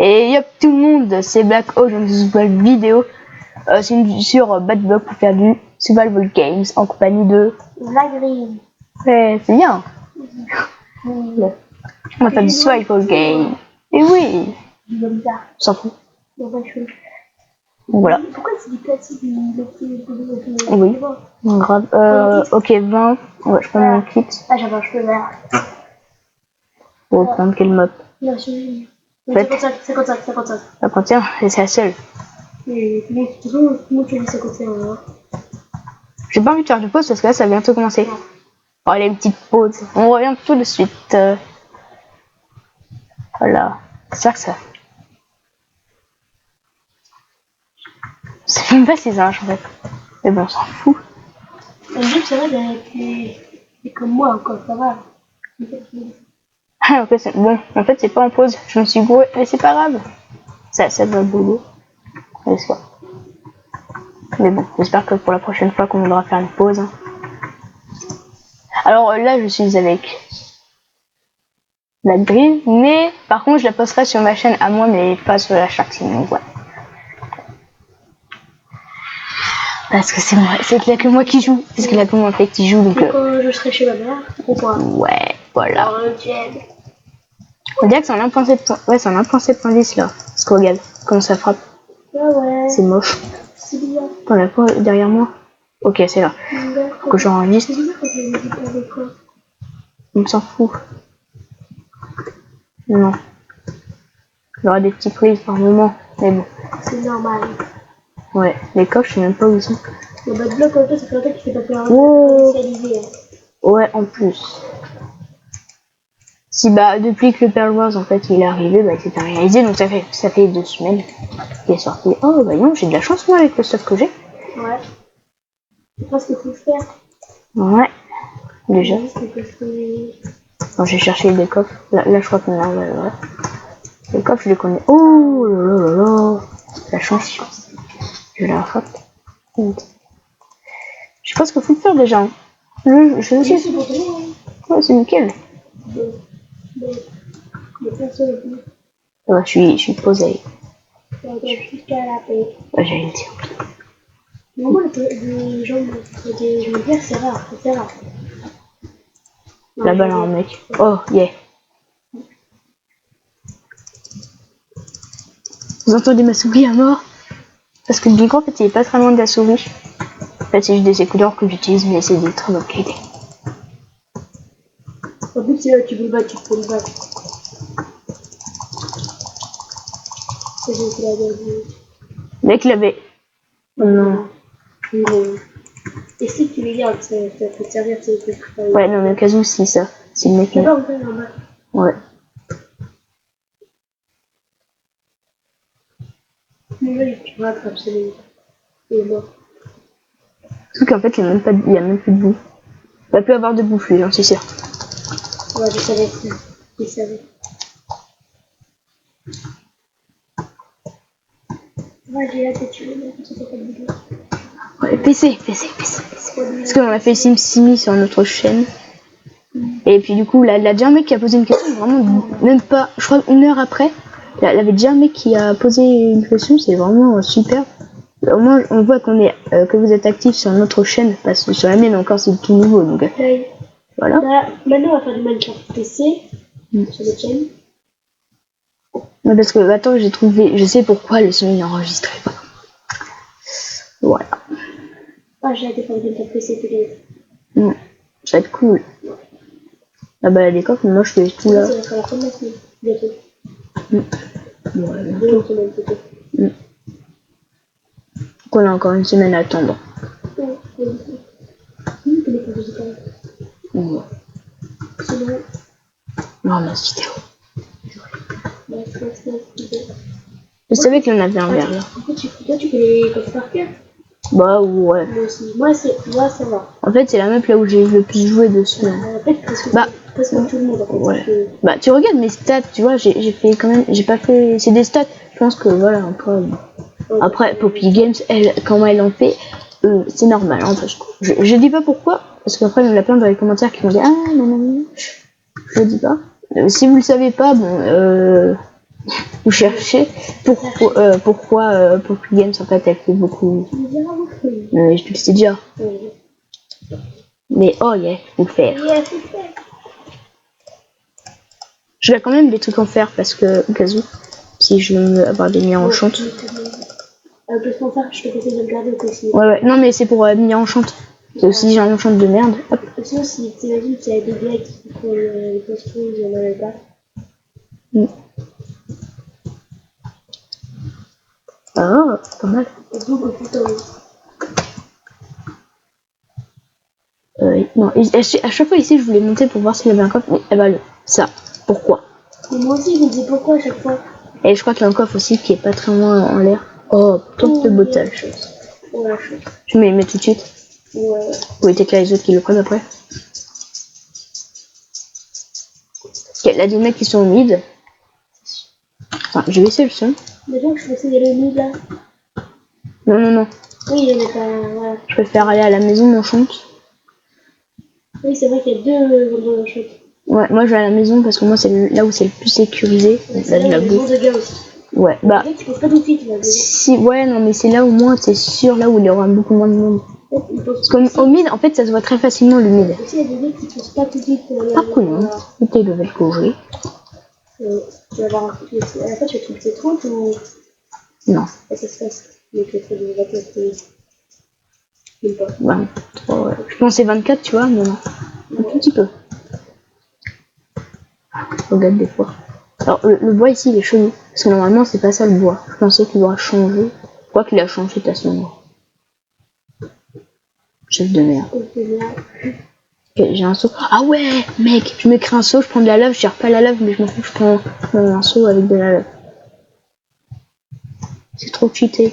Et yop tout le monde, c'est Black Hole dans une nouvelle vidéo. C'est une sur Bad Block pour faire du Survival Games en compagnie de Vlagreen. Ouais, c'est bien. On va faire du Survival Game. Et oui, on s'en fout. Voilà. Pourquoi c'est du plastique? Oui, grave. Ok, 20. Ouais, je prends mon kit. Ah, j'avais un cheveu vert. Pour prendre quel mop? Non, celui-là. 55. Ça contient, et c'est la seule. Mais comment tu dis 55 hein? J'ai pas envie de faire de pause parce que là ça va bientôt commencer. Non. Oh, allez, une petite pause. On revient tout de suite. Voilà. C'est ça que ça. C'est même pas ces âges en fait. Mais bon, on s'en fout. Un jour, c'est vrai d'être comme moi encore, ça va. Ah, ok, c'est bon. En fait, c'est pas en pause. Je me suis gouré, mais c'est pas grave. Ça doit bouger. Mais bon, j'espère que pour la prochaine fois qu'on voudra faire une pause. Hein. Alors là, je suis avec la grille, mais par contre, je la posterai sur ma chaîne à moi, mais pas sur la chaîne. Donc voilà. Parce que c'est moi, c'est qu'il y a que moi qui joue. Parce qu'il y a que moi en fait qui joue. Donc quand je serai chez ma mère, pourquoi? Ouais, voilà. Jen. On dirait que c'est en 1.7. Ouais, c'est en 1.7.10 là. Parce que regarde, comment ça frappe. Ah ouais. C'est moche. C'est bien. T'en as pas derrière moi? Ok, c'est là. Faut que j'enregistre. On s'en fout. Non. Il y aura des petits prises par moment. Mais bon. C'est normal. Ouais, les coffres, je sais même pas où ils sont. Le Bad Block, en fait, ça fait longtemps qu'il fait pas faire Oh. initialisé. Ouais, en plus. Si bah depuis que le Pearl Wars en fait il est arrivé, bah il s'est réalisé, donc ça fait 2 semaines qu'il est sorti. Oh bah non, j'ai de la chance moi avec le stuff que j'ai. Ouais. Je pense qu'il faut faire. Ouais. Déjà. Oui, Quand j'ai cherché des coffres, là je crois qu'on a ouais. Les coffres je les connais. Oh là là là là. La chance. Je la frappe. Je sais pas ce qu'il faut faire déjà. Hein. Je sais. Ouais, c'est nickel. Ouais, je suis posé. Ouais, j'allais le dire. Moi, des gens verts, c'est rare. Là-bas, là, un mec. Oh, yeah. Vous entendez ma souris à mort? Parce que le micro, en fait, il est pas très loin de la souris. En fait, c'est juste des écouteurs que j'utilise, mais c'est de très bonne qualité. En plus, c'est là, tu peux le battre, Le mec l'avait. Non. Et si tu les gardes, ça peut te servir, c'est le truc. Ouais, non, mais au cas où, si ça. C'est le mec. Ouais. Tu rattrapes, c'est les morts. Sauf qu'en fait, il y a même plus de boue. Il va plus avoir de bouffe, lui, j'en suis sûr. Ouais, je savais. Je savais. Ouais, j'ai hâte de tuer, mais ça fait pas de vidéo. Ouais, PC. Parce qu'on a fait SimSimi sur notre chaîne. Et puis du coup, là, il y a déjà un mec qui a posé une question, vraiment, même pas, je crois, 1 heure après. Il y avait déjà un mec qui a posé une question, c'est vraiment super. Au moins, on voit que vous êtes actif sur notre chaîne, parce que sur la mienne encore, c'est tout nouveau. Donc, voilà. Là, maintenant, on va faire du Minecraft PC sur notre chaîne. Non, parce que, attends, j'ai trouvé, je sais pourquoi le son est enregistré pas. Voilà. Ah, j'ai hâte de faire du Minecraft PC peut-être. Ça va être cool. Ah bah, la décoffre, moi je fais tout là. Ça va faire la fin de la semaine, bientôt. Ouais, Bientôt. On a encore une semaine à attendre. Ouais. Sinon, Non, ma vidéo. Je savais qu'il y en avait un vers là. Toi, tu fais les coffres par cœur? Bah, ouais. Moi aussi. Moi, ça va. En fait, c'est la map là où j'ai le plus joué dessus. Presque tout le monde en fait. Ouais. Bah, tu regardes mes stats, tu vois, j'ai fait quand même. J'ai pas fait. C'est des stats. Je pense que voilà, après Poppy Games, comment elle en fait, c'est normal. Hein, parce que je dis pas pourquoi, parce qu'après, il y en a plein dans les commentaires qui vont dire ah non. Je dis pas. Si vous le savez pas, bon. Vous cherchez pourquoi Poppy Games en fait elle fait beaucoup. Tu me diras où je fais. Je te le sais déjà. Oui. Mais oh yeah, faut le faire. Yeah, faut le faire. Je vais quand même des trucs en faire parce que au cas où, si je veux avoir des miens enchantes. Qu'est-ce qu'on fait? Je te conseille de le garder au cas où. Ouais, non mais c'est pour miens enchantes. C'est aussi j'ai un enchant de merde. Hop. Sinon, si t'imagines qu'il y a des gars qui font les costumes, ils en avaient pas. Ah, pas mal. Et donc, au putain, Non, à chaque fois ici je voulais monter pour voir s'il y avait un coffre. Mais bah ça. Pourquoi? mais moi aussi, je me dis pourquoi à chaque fois. Et je crois qu'il y a un coffre aussi qui est pas très loin en l'air. Oh, tente de bottage. Oh la chance. Je me les mets tout de suite. Ouais. Pour éviter que les autres qui le prennent après. Ok, là des mecs qui sont au mid. Enfin, je vais essayer le son. Déjà, je pensais qu'il y avait le mid là. Non. Oui, il n'y en a pas. Voilà. Je préfère aller à la maison m'enchante. Oui, c'est vrai qu'il y a deux endroits dans le shop. Ouais, moi je vais à la maison parce que moi c'est là où c'est le plus sécurisé. C'est là où il y a le bon de gars aussi. Ouais, bah. En fait, tu penses pas tout de suite, là. Si, ouais, non, mais c'est là où moins c'est sûr, là où il y aura beaucoup moins de monde. Parce qu'au mid, en fait, ça se voit très facilement le mid. Aussi, il y a des mecs qui pensent pas tout de suite. Ah, cool, non. Écoutez, le level que j'ai. Tu vas avoir un truc. À la fin, tu vas trouver c'est 30 ou. Non. Ça se passe. Mais tu vas trouver 29 même pas. 23, ouais. Je pensais 24, tu vois, mais non. Un tout petit peu. Regarde des fois. Alors, le bois ici, il est chelou. Parce que normalement, c'est pas ça le bois. Je pensais qu'il doit changer. Je crois qu'il a changé de toute façon. Chef de merde. Ok, j'ai un seau. Ah ouais, mec, je me crée un seau, je prends de la lave, je tire pas la lave, mais je m'en fous, je prends un seau avec de la lave. C'est trop cheaté.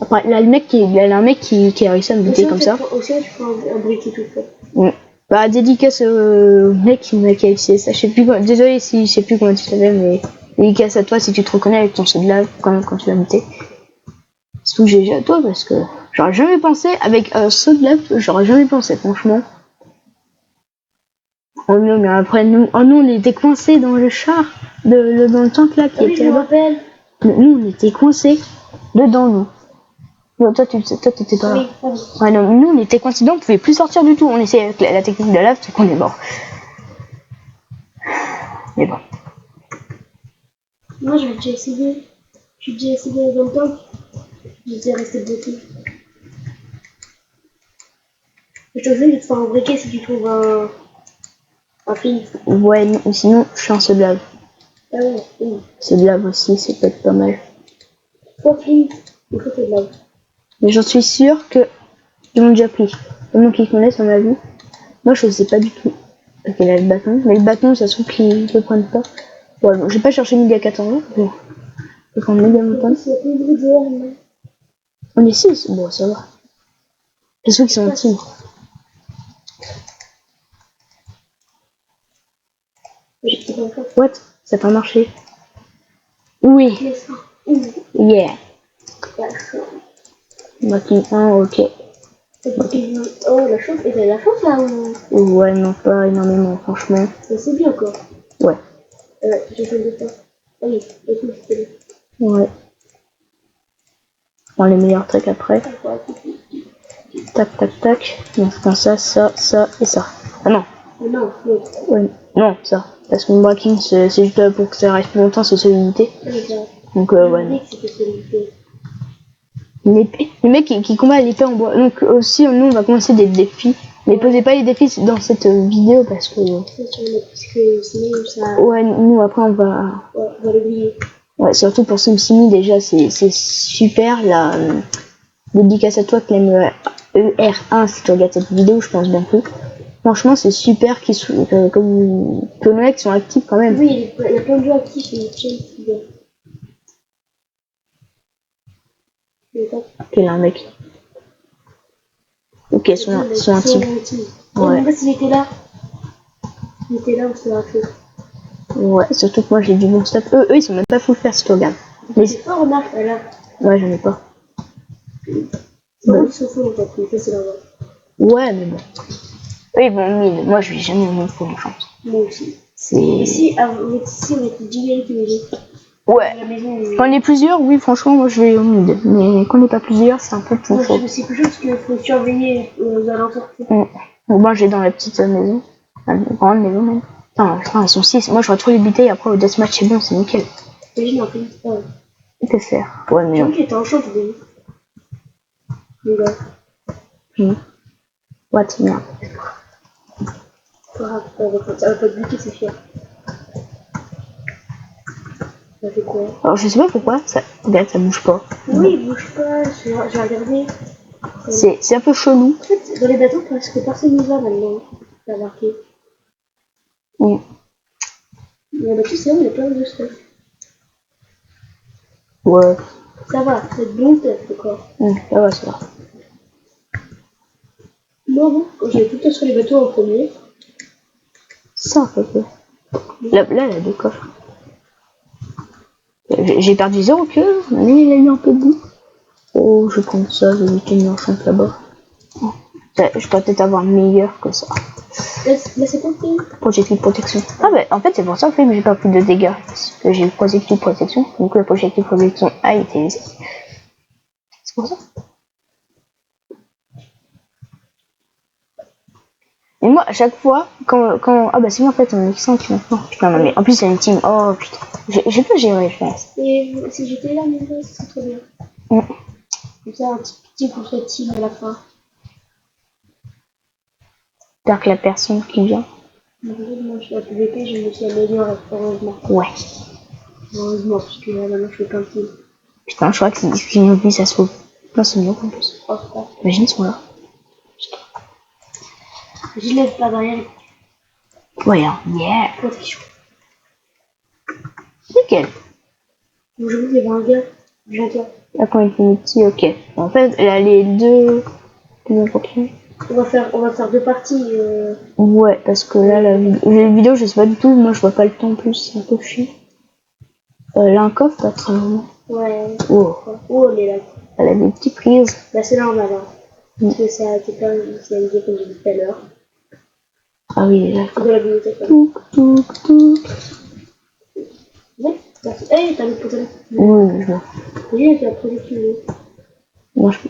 Après, là, il y a un mec qui a réussi à me buter comme ça. Aussi, tu prends un briquet tout fait. Bah, dédicace au mec qui m'a utilisé ça. Je sais plus désolé si je sais plus comment tu t'appelles, mais dédicace à toi si tu te reconnais avec ton seau de lave quand tu l'as buté. C'est tout GG à toi parce que j'aurais jamais pensé avec un seau de lave, j'aurais jamais pensé, franchement. Oh non, mais après nous on était coincés dans le char, dans le tank là qui était là. Nous on était coincés dedans nous. Non, toi t'étais pas là. Oui. Ouais non, nous on était coincés dedans, on pouvait plus sortir du tout. On essayait avec la technique de la lave, c'est qu'on est mort. Mais bon. Moi j'ai déjà essayé. J'ai déjà essayé dans le temps. J'étais resté bloqué. Je te conseille de te faire un briquet si tu trouves un film. Ouais, non, sinon je suis un seau de lave. Ah ouais, oui. C'est de lave aussi, c'est peut-être pas mal. Trois films, il faut que de lave. Mais j'en suis sûre que ils m'ont déjà pris. Le monde qui connaissent on a vu. Moi je sais pas du tout. Ok, là le bâton. Mais le bâton, ça se trouve qu'ils le prennent pas. Ouais, bon, j'ai pas cherché midi à 14 ans. Bon. Je vais prendre méga longtemps. On est 6. Bon, ça va. Les ceux qui sont en team. What? Ça t'a marché? Oui. Yeah. Mocking 1, ok. Oh, la chance, et t'as la chance là ou... Ouais, non, pas énormément, franchement. C'est bien encore. Ouais. J'ai fait de ça. Ah oui, c'était ouais. Prends les meilleurs trucs après. Tac, tac, tac. Donc je prends ça, ça, ça et ça. Ah non. Non, ouais. Non, ça. Parce que mon breaking, c'est juste pour que ça reste plus longtemps, c'est solidité. Donc ouais. Une épée. Le mec qui combat l'épée en bois. Donc aussi, nous on va commencer des défis. Mais posez pas les défis dans cette vidéo parce que... sinon ça... Ouais, nous après on va... Ouais, on va l'oublier. Ouais, surtout pour SimSimi déjà, c'est super. La dédicace à toi, Clem ER1, si tu regardes cette vidéo, je pense bien que. Franchement, c'est super que nos mecs sont actifs quand même. Oui, il y a plein de gens actifs sur notre chaîne, c'est bien. Ok, là, un mec. Ok, ils sont actifs. Ouais. Même s'il était là, on se l'a fait. Ouais, surtout que moi j'ai du bon stuff. Eux, ils sont même pas full faire si tu regardes. Mais c'est pas remarque, là. Ouais, j'en ai pas. Bon. Ils sont fous en fait, mais ça c'est normal. Ouais, mais bon. Oui, bon, mid. Moi je vais jamais mid pour une chance. Moi aussi. C'est. Ici, on était 10 minutes tous les deux. Ouais. La maison. Quand on est plusieurs, oui, franchement, moi je vais au mid. Mais quand on n'est pas plusieurs, c'est un peu plus chaud. C'est plus chaud parce qu'il faut surveiller aux alentours. Bon, moi je vais dans la petite maison. La grande maison même. Enfin, ils sont 6. Moi je vois trop les bouteilles. Après au deathmatch, c'est bon, c'est nickel. Imagine en fait. On peut faire. Ouais, mais J'ai non. vu qu'il était en champ au début. Mais là, What, merde. ça va pas te buter, c'est fier. Ça fait quoi? Alors je sais pas pourquoi, ça, regarde, ça bouge pas. Oui, il bouge pas, j'ai regardé. C'est un peu chelou. En fait, dans les bateaux, parce que personne n'y va maintenant. T'as marqué. Oui. Mais le bateau, c'est vrai, il y a plein de stuff. Ouais. Ça va, c'est bon, d'accord. Ça va, ça va. Moi, bon, quand j'avais tout le temps sur les bateaux en premier. Ça en fait. Là, il y a deux coffres. J'ai perdu 0 queue, mais il a eu un peu de bout. Oh, je vais prendre ça, je vais lui tenir en champ là-bas. Je dois peut-être avoir meilleur que ça. Là, c'est quoi le Projectile protection. Ah bah en fait c'est pour ça que j'ai pas pris de dégâts. Parce que j'ai le projectile protection. Donc le projectile protection a été usé. C'est pour ça. Et moi à chaque fois quand ah bah c'est moi en fait on est 5 maintenant. Putain non mais en plus c'est une team. Oh putain. J'ai pas géré je pense. Et si j'étais là, mais là, c'est trop bien. Comme ça, un petit coup de team à la fin. J'espère que la personne qui vient. Moi, je suis à PVP, je me suis améliorée, heureusement. Ouais. Heureusement, parce que là, maintenant, je fais plein de kills. Putain je crois qu'ils ont oublié ça se trouve. Non c'est mieux en plus. Oh, c'est pas. Imagine ils sont là. Je lève pas derrière. Ouais hein. Yeah. Protection. Nickel. Donc, je vous il y avait un gars. J'entends. Là quand il est petit, ok. En fait là les deux. On va faire deux parties. Ouais, parce que là, la vidéo, je sais pas du tout. Moi, je vois pas le temps en plus. C'est un peu chiant. Là, un coffre, pas très loin. Ouais. Oh, Oh, elle est là. elle a des petites prises. Là, c'est normal. Hein. Parce que ça a été pas finalisé comme j'ai dit tout à l'heure. Ah oui, là. De la bibliothèque. Tout. Ouais. Hey, t'as le poteau. Oui, je vois. Oui, t'as projection.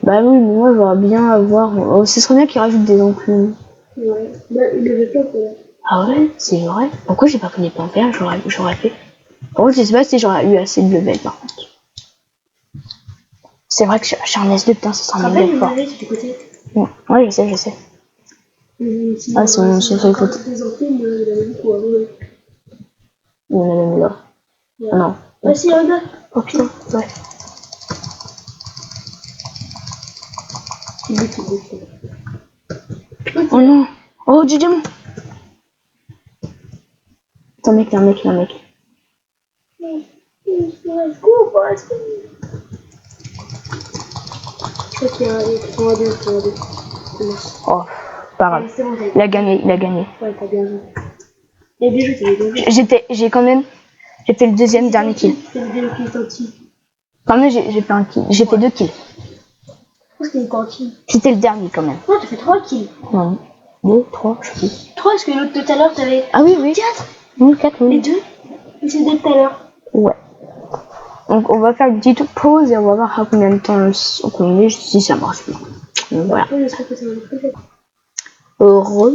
Bah oui, mais moi, j'aurais bien avoir. Oh, ce serait bien qu'ils rajoutent des enclumes. Ouais. Bah, il avait pas quoi. Ah ouais, c'est vrai. Pourquoi j'ai pas pris des pampers? J'aurais fait. Par contre, je sais pas si j'aurais eu assez de level par contre. C'est vrai que je suis un S2, putain, ça sera méga fort. Du côté. Ouais, je sais. Ah, c'est mon seul côté. Des enclumes, il avait beaucoup à voler. Il y en a même là. Ouais. Ah non. Ah si, regarde. Oh putain, ouais. Oh non. Oh, du diamant. Attends, mec, un mec. Je crois qu'il y a un 3-2. Oh, pas grave. C'est bon, Il a gagné. ouais, t'as bien joué. Et bien joué, t'avais bien joué. J'ai fait le deuxième dernier kill. C'est le deuxième kill tanti. Quand même, j'ai fait un kill. J'ai fait 2 kills. Pourquoi c'était tanti? C'était le dernier quand même. Non, t'as fait 3 kills. Non, 2, 3, je sais plus. 3, parce que l'autre de tout à l'heure, t'avais. Ah oui. 4. Oui, 4, oui. Les deux. Et c'est le de tout à l'heure. Ouais. Donc on va faire une petite pause et on va voir à combien de temps on est, si ça marche bien. Donc, voilà. J'espère que ça va être Heureux.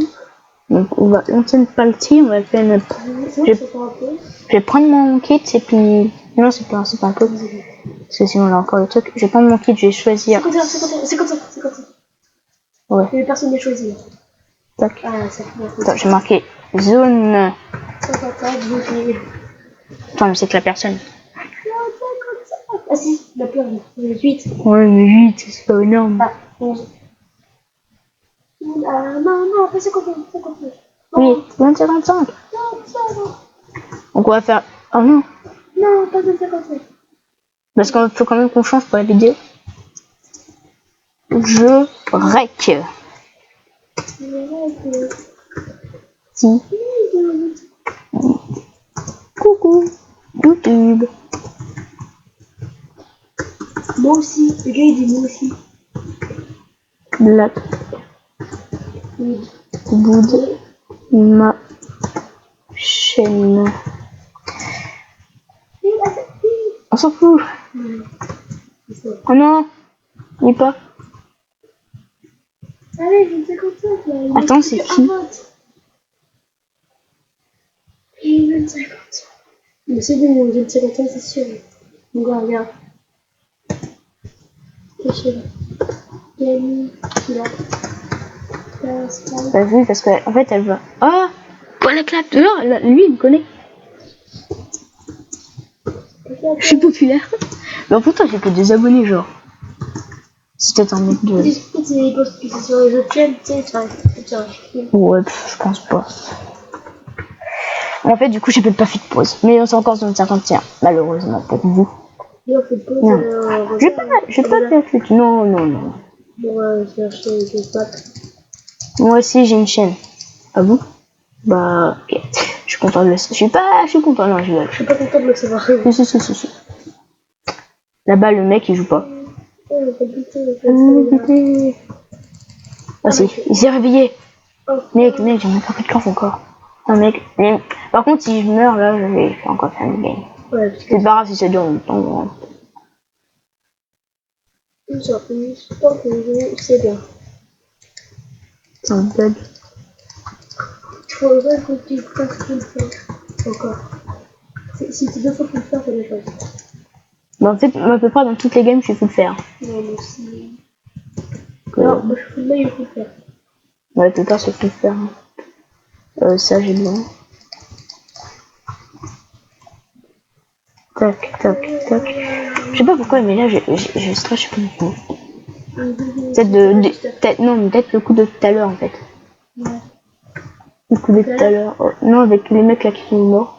Donc on va lancer une partie, on va faire notre. Je vais prendre mon kit et puis. Non, c'est pas un peu. Parce que sinon on a encore le truc. Je vais prendre mon kit, je vais choisir. C'est comme ça. Ouais. Mais personne n'est choisi. Tac. Ah, ça fait. Attends, j'ai marqué zone. Ça. Attends, mais c'est que la personne. Ah si, la peur, 8. Ouais, mais 8, c'est pas énorme. Ah, 11. Ah, non, pas 59. Oui, 25. Non. Donc on va faire. Oh non. Non, pas de 59. Parce qu'il faut quand même qu'on change pour la vidéo. Je rec. Si. Coucou. YouTube. Moi aussi, le gars il dit moi aussi. Black. Bout de ma chaîne. s'en fout. Oh non, il pas. Allez, je ne sais comme ça. Attends, c'est qui? Et 25. Mais c'est bon, je ne sais pas, c'est sûr. Regarde. Bah oui, parce qu'en fait, elle va. Oh, quoi la clap? Non, lui, il me connaît. Je suis populaire. Mais pourtant, j'ai que des abonnés, genre. C'est peut-être un mec de. C'est sur les autres chaînes, tu sais, Ouais, je pense pas. En fait, du coup, j'ai peut-être pas fait de pause. Mais on s'est encore sur une 51, malheureusement pour vous. Non, fait de pause. Non. J'ai pas fait de. Non. Bon, je vais acheter des pâtes. Moi aussi, j'ai une chaîne. Ah bon? Bah, ok. Je suis content de le savoir. Je suis content, non, je rigole. Je suis pas content de le savoir. Si. Là-bas, le mec, il joue pas. Ah si, il s'est réveillé. Mec, j'ai même pas pris de classe encore. Non, mec. Par contre, si je meurs, là, je vais encore faire une game. Ouais, C'est pas grave si ça dure longtemps. C'est bien. C'est un bug. Il faudrait que tu fasses tout le faire. Encore. Si tu deux fois tout le faire, c'est les choses. Bah, en fait, à peu près dans toutes les games, je suis full faire. Non, mais si. Non, moi je suis là, il faut le faire. Ouais, tout cas, c'est full faire. Ça, j'ai bien. Tac. Je sais pas pourquoi, mais là, je stresse complètement. Peut-être le coup de tout à l'heure, en fait. Ouais. Le coup de tout à l'heure. Oh, non, avec les mecs là qui sont morts.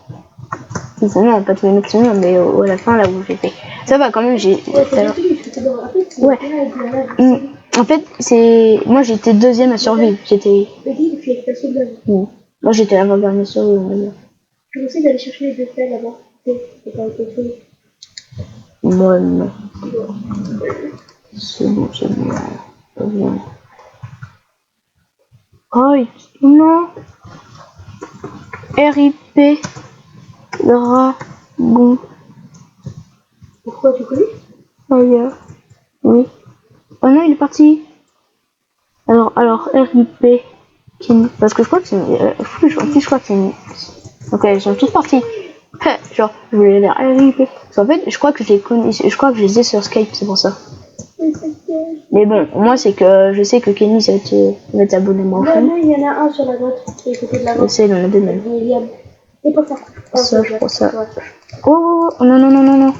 Non, pas tous les mecs qui sont morts, mais à la fin, là où j'étais. Ça va quand même, j'ai. Ouais. En fait, c'est. Moi, j'étais deuxième à survivre. Moi, j'étais l'avant-dernier survivre, on va dire. Je vais essayer d'aller chercher les deux faits là-bas. C'est pas quelque chose. Moi, non. C'est bon. Pas bien. Oh, non. RIP. Dragon. Pourquoi tu connais? Ailleurs. Oui. Oh non, il est parti. Alors RIP. Parce que je crois que c'est je crois que c'est une. Donc ils sont tous partis. Genre, je voulais dire RIP. Parce qu'en fait, je crois que je les ai sur Skype, c'est pour ça. Mais bon, moi c'est que je sais que Kenny va être abonné à moi. Non, il y en a un sur la droite, qui est à côté de la droite. Je sais, il en a deux même. Et pas ça. Ça, je crois ça. Oh, non,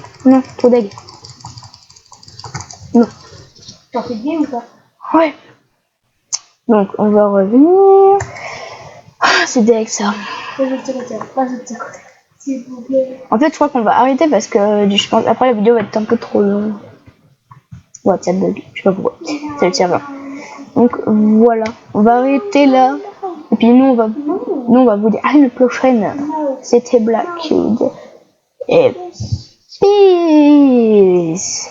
trop deg. Non. T'en fais bien ou pas? Ouais. Donc, on va revenir. Ah, c'est deg ça. S'il vous plaît. En fait, je crois qu'on va arrêter parce que je pense après la vidéo va être un peu trop longue. Ouais, ça bug. Je sais pas pourquoi. C'est le serveur. Donc voilà, on va arrêter là. Et puis nous on va vous dire à une prochaine. C'était Black Cube. Et peace.